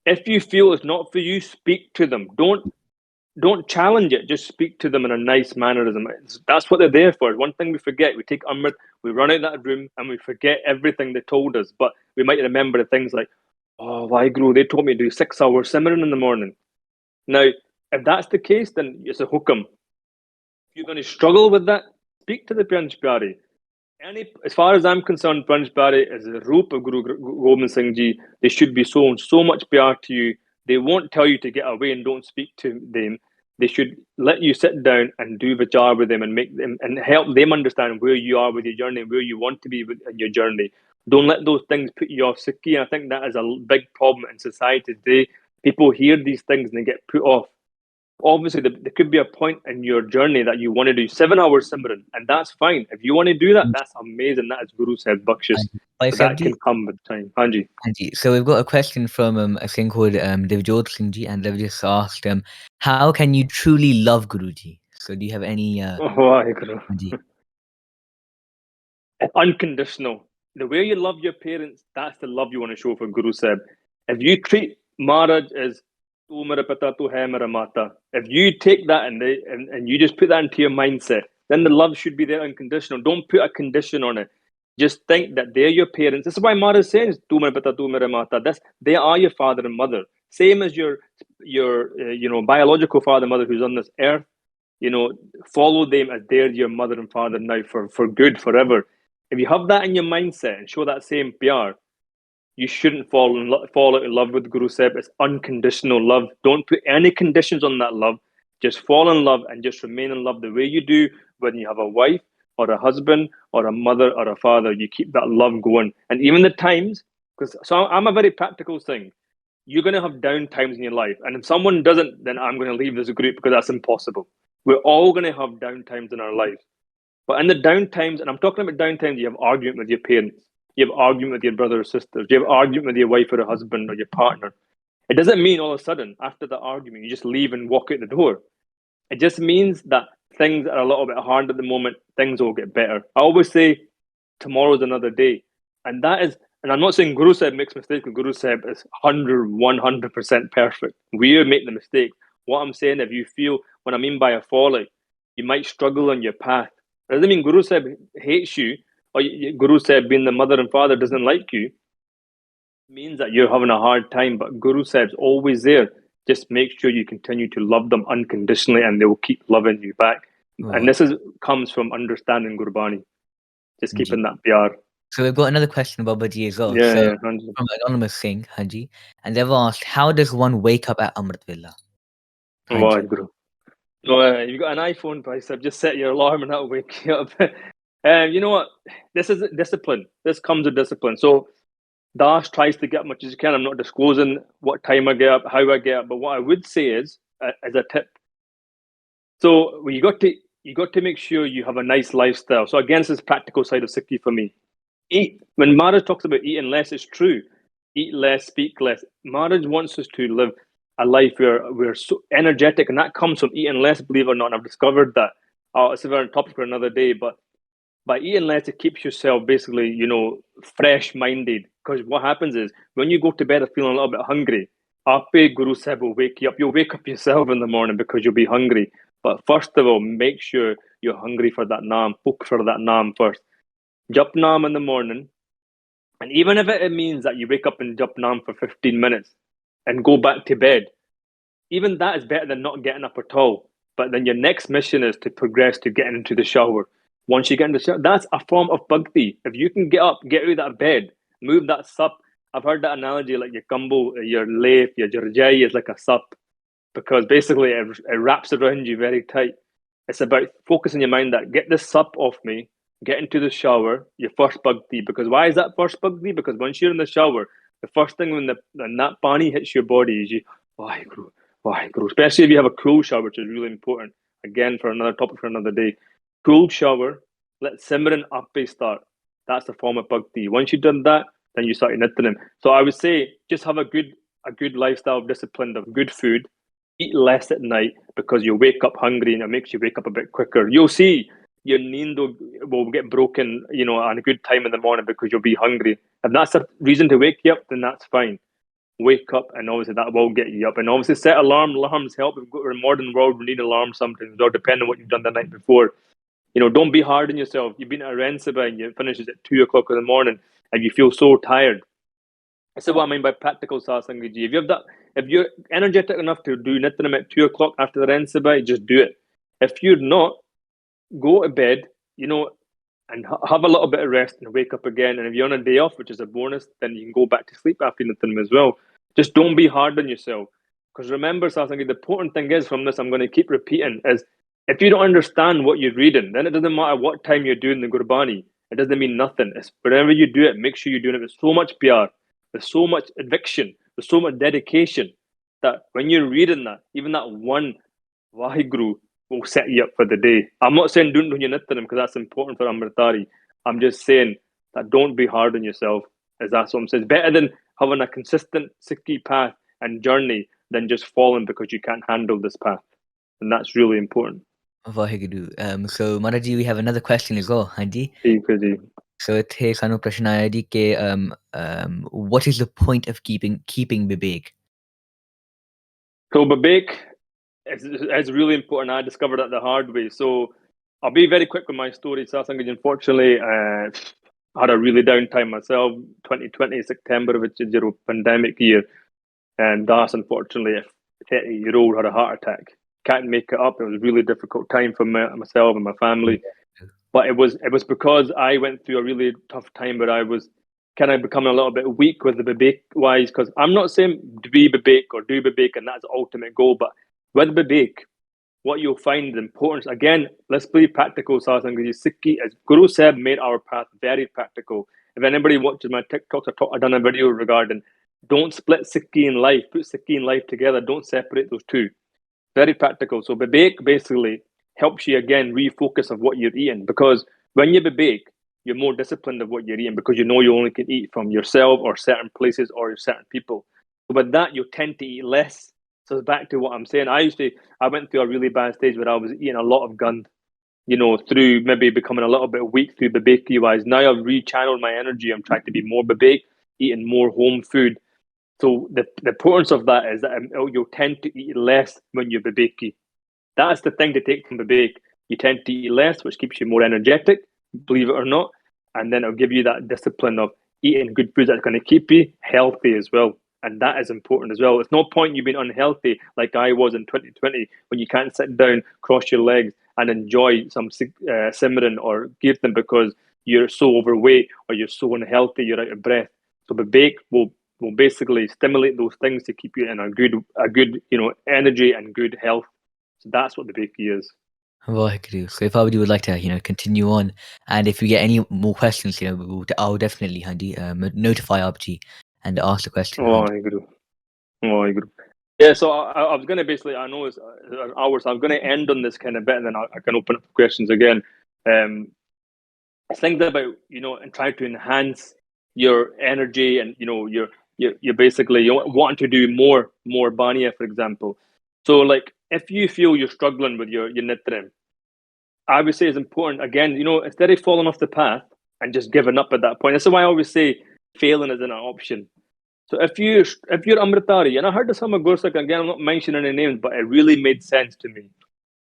If you feel it's not for you, speak to them. Don't challenge it. Just speak to them in a nice mannerism. That's what they're there for. One thing we forget: we take Amrit, we run out that room, and we forget everything they told us. But we might remember the things like, "Oh, Vaheguru, they told me to do 6 hours Simran in the morning." Now, if that's the case, then it's a hukum. If you're going to struggle with that, speak to the Panchbari. As far as I'm concerned, Panchbari is the roop of Guru Gobind Singh Ji. They should be shown so much pyar to you. They won't tell you to get away and don't speak to them. They should let you sit down and do vichar with them and make them and help them understand where you are with your journey, where you want to be in your journey. Don't let those things put you off, Sikhi. I think that is a big problem in society today. People hear these things and they get put off. Obviously, there could be a point in your journey that you want to do 7 hours Simran, and that's fine. If you want to do that, that's amazing. That is Guru Sahib Bakshis. Bhai But Sahib that ji, can come with time. Hanji. so we've got a question from a Singh called Devjot Singh ji, and they've just asked, how can you truly love Guruji? So do you have any? Waheguru. Hanji. Unconditional. The way you love your parents, that's the love you want to show for Guru Sahib. If you treat Maharaj as tu mera pata, tu hai mera mata, if you take that and you just put that into your mindset, then the love should be there unconditional. Don't put a condition on it. Just think that they're your parents. This is why Maharaj says tu mera pata, tu mera mata. They are your father and mother. Same as your biological father and mother who's on this earth. Follow them as they're your mother and father now for good forever. If you have that in your mindset and show that same PR, you shouldn't fall out in love with Guru Sahib. It's unconditional love. Don't put any conditions on that love. Just fall in love and just remain in love the way you do when you have a wife or a husband or a mother or a father. You keep that love going. And even the times, so I'm a very practical thing. You're going to have down times in your life. And if someone doesn't, then I'm going to leave this group because that's impossible. We're all going to have down times in our life. But in the down times, and I'm talking about down times, you have argument with your parents, you have argument with your brother or sisters, you have argument with your wife or a husband or your partner. It doesn't mean all of a sudden, after the argument, you just leave and walk out the door. It just means that things are a little bit hard at the moment, things will get better. I always say, tomorrow's another day. And that is, and I'm not saying Guru Sahib makes mistakes, because Guru Sahib is 100% perfect. We make the mistake. What I'm saying, if you feel, what I mean by a falling, you might struggle on your path. It doesn't mean Guru Sahib hates you, or Guru Sahib being the mother and father doesn't like you. It means that you're having a hard time, but Guru Sahib's always there. Just make sure you continue to love them unconditionally and they will keep loving you back. Oh. And this comes from understanding Gurbani. Just keeping that pyar. So we've got another question about Baji as well. Yeah, from Anonymous Singh, Hanji, and they've asked, how does one wake up at Amrit Villa? Right, Guru. So you've got an iPhone, Bhai Sahib, just set your alarm and that'll wake you up. You know what? This is discipline. This comes with discipline. So Dash tries to get as much as you can. I'm not disclosing what time I get up, how I get up, but what I would say is, as a tip, so you got to make sure you have a nice lifestyle. So again, this is practical side of Sikhi for me. Eat. When Maharaj talks about eating less, it's true. Eat less, speak less. Maharaj wants us to live a life where we're so energetic, and that comes from eating less, believe it or not. And I've discovered that. It's a very topic for another day, but by eating less, it keeps yourself basically, fresh-minded. Because what happens is, when you go to bed feeling a little bit hungry, Ape Guru Sahib will wake you up. You'll wake up yourself in the morning because you'll be hungry. But first of all, make sure you're hungry for that naam. Book for that naam first. Jap naam in the morning. And even if it means that you wake up and jap naam for 15 minutes and go back to bed, even that is better than not getting up at all. But then your next mission is to progress to getting into the shower. Once you get into the shower, that's a form of bhakti. If you can get up, get out of that bed, move that sup. I've heard that analogy like your kambo, your layf, your jarjai is like a sup, because basically it wraps around you very tight. It's about focusing your mind that get this sup off me, get into the shower, your first bhakti. Because why is that first bhakti? Because once you're in the shower, the first thing when that pani hits your body is you, Guru. Especially if you have a cool shower, which is really important. Again, for another topic for another day. Cool shower, let Simran Ape start. That's the form of bhakti. Once you've done that, then you start Nityanim. So I would say just have a good lifestyle of discipline, of good food. Eat less at night because you wake up hungry and it makes you wake up a bit quicker. You'll see your neendo will get broken, on a good time in the morning because you'll be hungry. If that's a reason to wake you up, then that's fine. Wake up, and obviously that will get you up. And obviously set alarms help. We're in a modern world, we need alarms sometimes, or depending on what you've done the night before. Don't be hard on yourself. You've been at a Rensaba and it finishes at 2 o'clock in the morning and you feel so tired. This is what I mean by practical Satsangiji. If you're energetic enough to do Nityanam at 2 o'clock after the Rensaba, just do it. If you're not, go to bed, and have a little bit of rest and wake up again. And if you're on a day off, which is a bonus, then you can go back to sleep after Nityanam as well. Just don't be hard on yourself. Because remember, Satsangiji, the important thing is from this, I'm going to keep repeating, is if you don't understand what you're reading, then it doesn't matter what time you're doing the Gurbani. it doesn't mean nothing. It's whenever you do it, make sure you're doing it with so much PR, with so much addiction, with so much dedication, that when you're reading that, even that one Vaheguru will set you up for the day. I'm not saying don't do your nittanam because that's important for Amritari. I'm just saying that don't be hard on yourself, as that's what I'm saying. It's better than having a consistent Sikhi path and journey than just falling because you can't handle this path. And that's really important. Vaheguru. So Maraji, we have another question as well, Hanji. So ਇੱਥੇ ਸਾਨੂੰ ਪ੍ਰਸ਼ਨ ਆਇਆ ਜੀ ਕਿ what is the point of keeping Vivek? So Vivek is really important. I discovered that the hard way. So I'll be very quick with my story. Sasangaji, unfortunately, had a really down time myself. 2020 September, which is your pandemic year, and that's unfortunately a 30-year-old had a heart attack. Can't make it up. It was a really difficult time for myself and my family. But it was because I went through a really tough time where I was kind of becoming a little bit weak with the Bibek wise. Because I'm not saying to be Bibek or do Bibek and that's the ultimate goal, but with Bibek, what you'll find the importance, again, let's be practical, Sasangaji. Sikhi, as Guru Sahib made our path very practical. If anybody watches my TikToks, I've done a video regarding don't split Sikhi and life, put Sikhi and life together, don't separate those two. Very practical. So Bibek basically helps you again refocus of what you're eating, because when you Bibek, you're more disciplined of what you're eating because you know you only can eat from yourself or certain places or certain people. So with that, you tend to eat less. So back to what I'm saying, I went through a really bad stage where I was eating a lot of gund, through maybe becoming a little bit weak through Bibeki wise. Now I've rechanneled my energy. I'm trying to be more Bibek, eating more home food. So the importance of that is that you'll tend to eat less when you're Bibeki. That's the thing to take from Bibek. You tend to eat less, which keeps you more energetic, believe it or not. And then it'll give you that discipline of eating good foods that's going to keep you healthy as well. And that is important as well. It's no point you being unhealthy like I was in 2020 when you can't sit down, cross your legs, and enjoy some Simran or Kirtan because you're so overweight or you're so unhealthy, you're out of breath. So Bibek will basically stimulate those things to keep you in a good energy and good health. So that's what the Bibeki is. Vaheguru. So if I would like to continue on, and if we get any more questions, I'll definitely notify Abji and ask the question. Vaheguru. Yeah, so I was going to basically, I know it's an hour, so I'm going to end on this kind of bit, and then I can open up for questions again. Things about and try to enhance your energy, and you're basically want to do more bania, for example. So like if you feel you're struggling with your nitrim, I would say it's important again, instead of falling off the path and just giving up at that point. That's why I always say failing isn't an option. So if you're Amritari, and I heard this from a Gursak, again, I'm not mentioning any names, but it really made sense to me.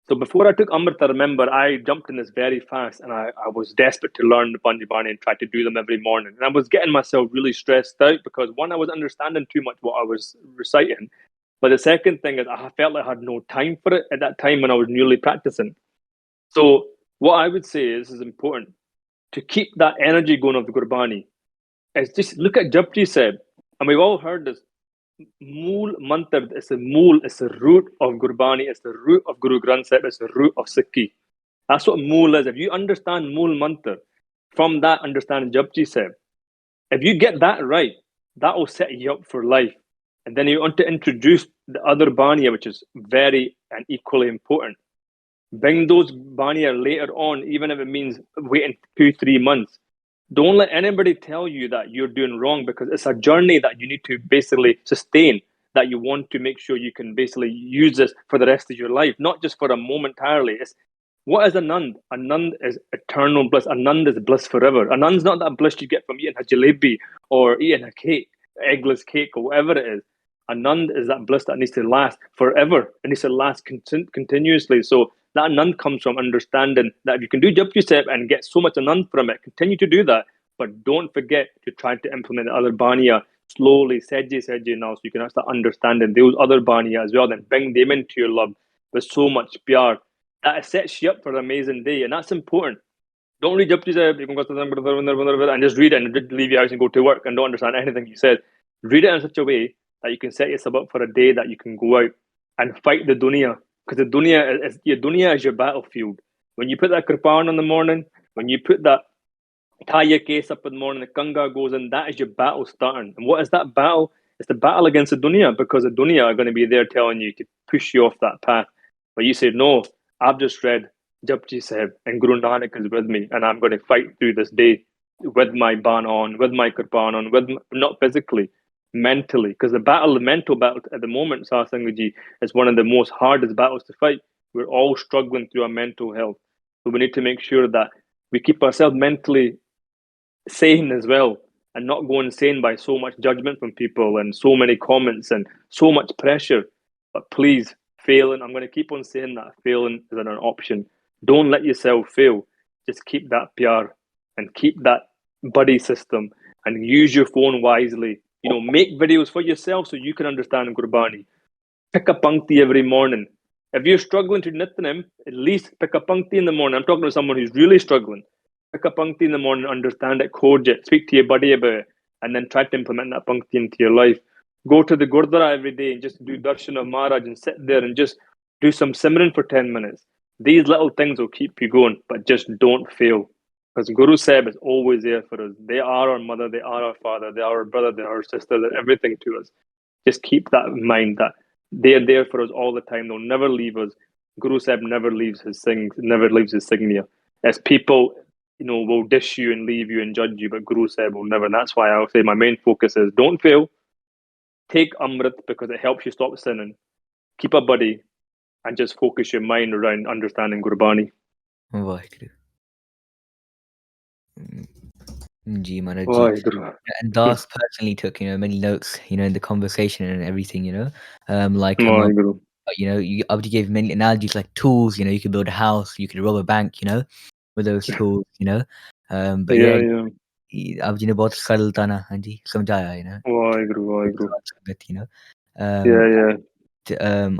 So before I took Amrit, I remember I jumped in this very fast, and I was desperate to learn the Banji Bani and try to do them every morning. And I was getting myself really stressed out because one, I was understanding too much what I was reciting. But the second thing is I felt like I had no time for it at that time when I was newly practicing. So what I would say is important to keep that energy going of the Gurbani. Is just look at Japji Sahib. And we've all heard this Mool Mantar, it's the root of Gurbani, it's the root of Guru Granth Sahib, it's the root of Sikhi. That's what Mool is. If you understand Mool Mantar, from that understand Japji Sahib, if you get that right, that will set you up for life. And then you want to introduce the other Baniya, which is very and equally important. Bring those Baniya later on, even if it means waiting 2-3 months. Don't let anybody tell you that you're doing wrong, because it's a journey that you need to basically sustain, that you want to make sure you can basically use this for the rest of your life, not just for a momentarily. What is Anand? Anand is eternal bliss. Anand is bliss forever. Anand's not that bliss you get from eating a jalebi or eating a cake, eggless cake or whatever it is. Anand is that bliss that needs to last forever. It needs to last continuously. So that Anand comes from understanding that if you can do Japji Sahib and get so much Anand from it, continue to do that. But don't forget to try to implement the other Baniya slowly, Sejje now, so you can start understanding those other Baniya as well. Then bring them into your love with so much pyar. That sets you up for an amazing day. And that's important. Don't read Japji Sahib, you can go to them and just read it and leave your house and go to work and don't understand anything you said. Read it in such a way that you can set yourself up for a day that you can go out and fight the dunya. Because the dunya is your battlefield. When you put that kirpan on the morning, when you put that tie your case up in the morning, the Kanga goes in, that is your battle starting. And what is that battle? It's the battle against the dunya, because the dunya are going to be there telling you to push you off that path. But you say, no, I've just read Japji Sahib and Guru Nanak is with me, and I'm going to fight through this day with my ban on, with my kirpan on, not physically, mentally. Because the mental battle at the moment, Sasangaji, is one of the most hardest battles to fight. We're all struggling through our mental health. So we need to make sure that we keep ourselves mentally sane as well, and not go insane by so much judgment from people and so many comments and so much pressure. But please, failing, I'm going to keep on saying that failing isn't an option. Don't let yourself fail. Just keep that PR and keep that buddy system and use your phone wisely. Make videos for yourself so you can understand Gurbani. Pick a pankti every morning. If you're struggling to Nityanim, at least pick a pankti in the morning. I'm talking to someone who's really struggling. Pick a pankti in the morning, understand it, code it, speak to your buddy about it, and then try to implement that pankti into your life. Go to the Gurdwara every day and just do darshan of Maharaj and sit there and just do some simran for 10 minutes. These little things will keep you going, but just don't fail. Because Guru Sahib is always there for us. They are our mother, they are our father, they are our brother, they are our sister, they're everything to us. Just keep that in mind, that they're there for us all the time. They'll never leave us. Guru Sahib never leaves his signia. As people, will dish you and leave you and judge you, but Guru Sahib will never. And that's why I'll say my main focus is don't fail. Take Amrit because it helps you stop sinning. Keep a buddy and just focus your mind around understanding Gurbani. Vaheguru. Ji Maharaj ji. Vaheguru. And Das personally took, many notes, in the conversation and everything, Vaheguru. Abdi gave many analogies like tools, you could build a house, you could rob a bank, with those tools, but Yeah. Abdi ne bahut sarl tha na, haan ji, samjhaya, Vaheguru. Um, Yeah.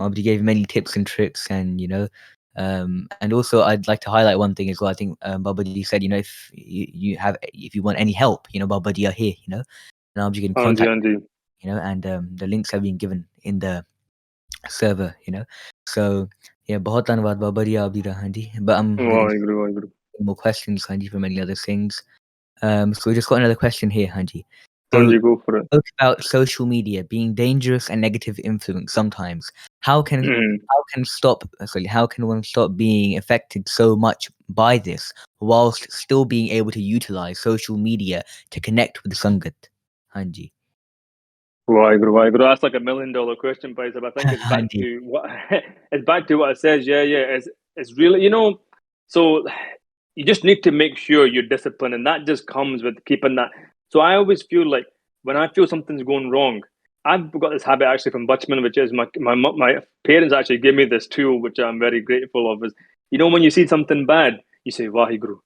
Abdi gave many tips and tricks, and and also I'd like to highlight one thing as well. I think Babaji said, if you want any help, Babaji are here, and Abdi can contact, Anji. and the links have been given in the server, So yeah, bahut dhanwad Babaji Abdi da, haan ji. But Vaheguru. more questions, haan ji, from any other things. So we just got another question here, Hanji. Anji, go for it. Spoke about social media being dangerous and negative influence sometimes. How can one stop being affected so much by this whilst still being able to utilize social media to connect with the Sangat? Hanji. Vaheguru. That's like $1 million question, but I think it's back to what it says. Yeah. It's really, so you just need to make sure you're disciplined, and that just comes with keeping that. So I always feel like when I feel something's going wrong, I've got this habit actually from Bachman, which is my parents actually gave me this tool, which I'm very grateful of. Is when you see something bad, you say Vaheguru.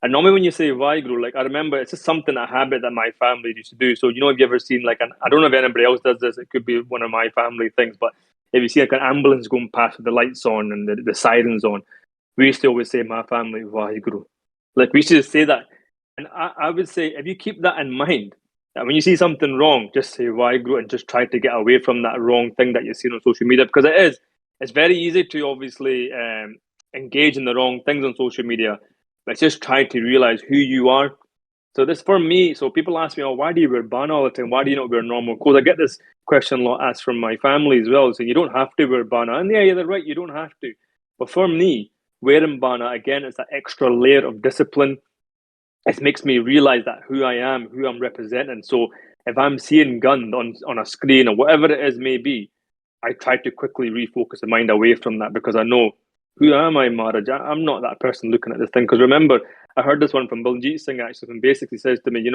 And normally when you say Vaheguru, like I remember, it's just something, a habit that my family used to do. So, if you ever seen I don't know if anybody else does this, it could be one of my family things, but if you see like an ambulance going past with the lights on and the sirens on, we used to always say, my family, Vaheguru. Like we used to say that. And I would say, if you keep that in mind, that when you see something wrong, just say Vaheguru and just try to get away from that wrong thing that you're seeing on social media, because it's very easy to obviously engage in the wrong things on social media. Let's just try to realize who you are. So this for me, so people ask me, why do you wear bana all the time? Why do you not wear normal clothes? I get this question a lot asked from my family as well. So you don't have to wear bana. And yeah, they're right, you don't have to. But for me, wearing bana, again, it's that extra layer of discipline. It makes me realize that who I am, who I'm representing. So if I'm seeing gun on a screen or whatever it is may be, I try to quickly refocus the mind away from that, because I know, who am I, Maharaj? I'm not that person looking at this thing. Because remember, I heard this one from Baljit Singh actually, and basically says to me,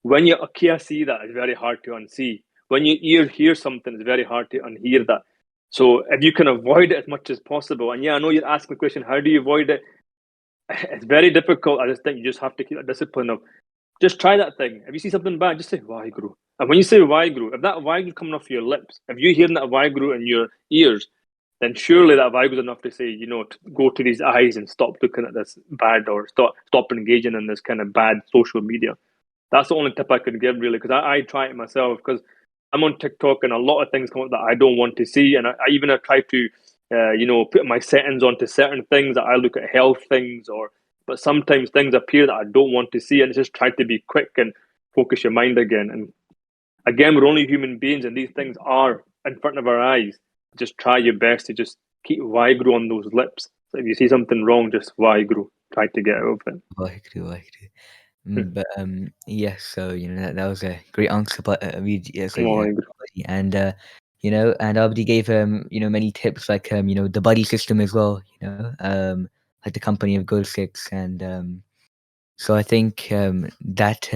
when your Akia see that, it's very hard to unsee. When your ear hears something, it's very hard to unhear that. So if you can avoid it as much as possible, and yeah, I know you're asking the question, how do you avoid it? It's very difficult. I just think you just have to keep that discipline of just try that thing. If you see something bad, just say Vaheguru. And when you say Vaheguru, if that Vaheguru coming off your lips, if you're hearing that Vaheguru in your ears, then surely that Vaheguru is enough to say, to go to these eyes and stop looking at this bad, or stop engaging in this kind of bad social media. That's the only tip I could give, really, because I try it myself, because I'm on TikTok and a lot of things come up that I don't want to see. And I even have tried to, put my settings onto certain things, that I look at health things or but sometimes things appear that I don't want to see, and just try to be quick and focus your mind again. And again, we're only human beings, and these things are in front of our eyes. Just try your best to just keep Waheguru on those lips. So if you see something wrong, just Waheguru. Try to get out of it. But yes, so that was a great answer, but and and Abdi gave many tips like the buddy system as well, like the company of good Sikhs, and so I think that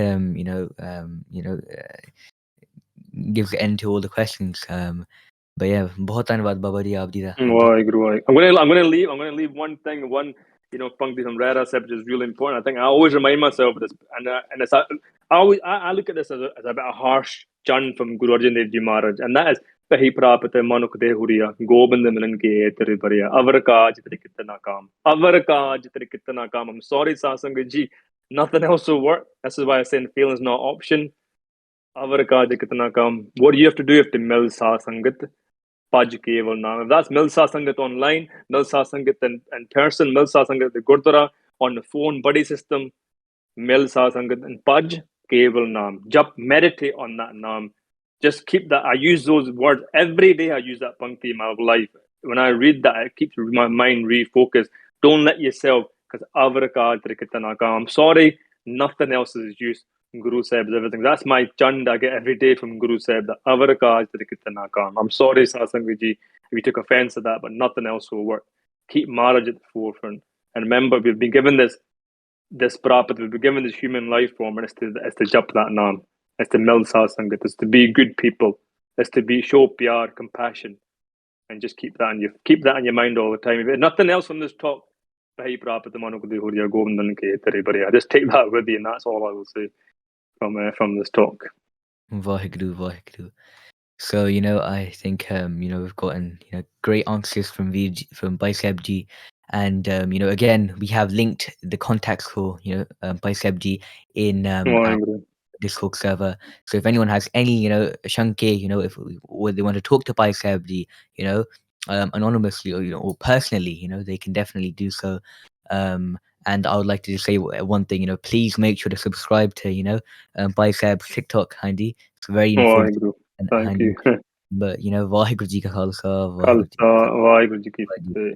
gives the end to all the questions. But yeah, बहुत धन्यवाद बाबा जी आप जी दा। I'm gonna leave one thing, one Pankti from Rara said, which is really important. I think I always remind myself of this, and it's I look at this as a bit of harsh chant from Guru Arjan Dev Ji Maharaj, and that is Kahi prapate manuk de huriya gobind milan ke tere bariya avar kaaj tere kitna kaam avar kaaj tere kitna kaam. I'm sorry Satsang ji, nothing else will work. This is why I say feeling is not option. Avar kaaj kitna kaam. What do you have to do? You have to mil Satsangat. Paj Keval Naam. If that's Mil Satsangat online, Mil Satsangat in person, Mil Satsangat at the Gurdwara, on the phone, buddy system, Mil Satsangat and Paj Keval Naam. Jap, meditate on that Naam. Just keep that. I use those words every day. I use that Pankti in my life. When I read that, it keeps my mind refocused. Don't let yourself, because I'm sorry, nothing else is use. Guru Sahib's everything. That's my chant I get every day from Guru Sahib. I'm sorry, Satsang ji, if you took offense to that, but nothing else will work. Keep Maharaj at the forefront. And remember, we've been given this prapat, we've been given this human life form, and it's to jap that naam. It's to mil satsangat. It's to be good people. It's to show pyar, compassion, and just keep that in your mind all the time. If nothing else from this talk, just take that with you, and that's all I will say from this talk. Vaheguru. So I think we've gotten great answers from Bhai Sahib ji, and again we have linked the contacts for Bhai Sahib ji in our Discord server. So if anyone has any shanke, or they want to talk to Bhai Sahib ji, anonymously or personally, they can definitely do so. And I would like to just say one thing, please make sure to subscribe to Bhai Sahib's TikTok handy. It's very informative. Thank you. But Vaheguru Ji Ka Khalsa, Khalsa, Vaheguru Ji Ki Fateh.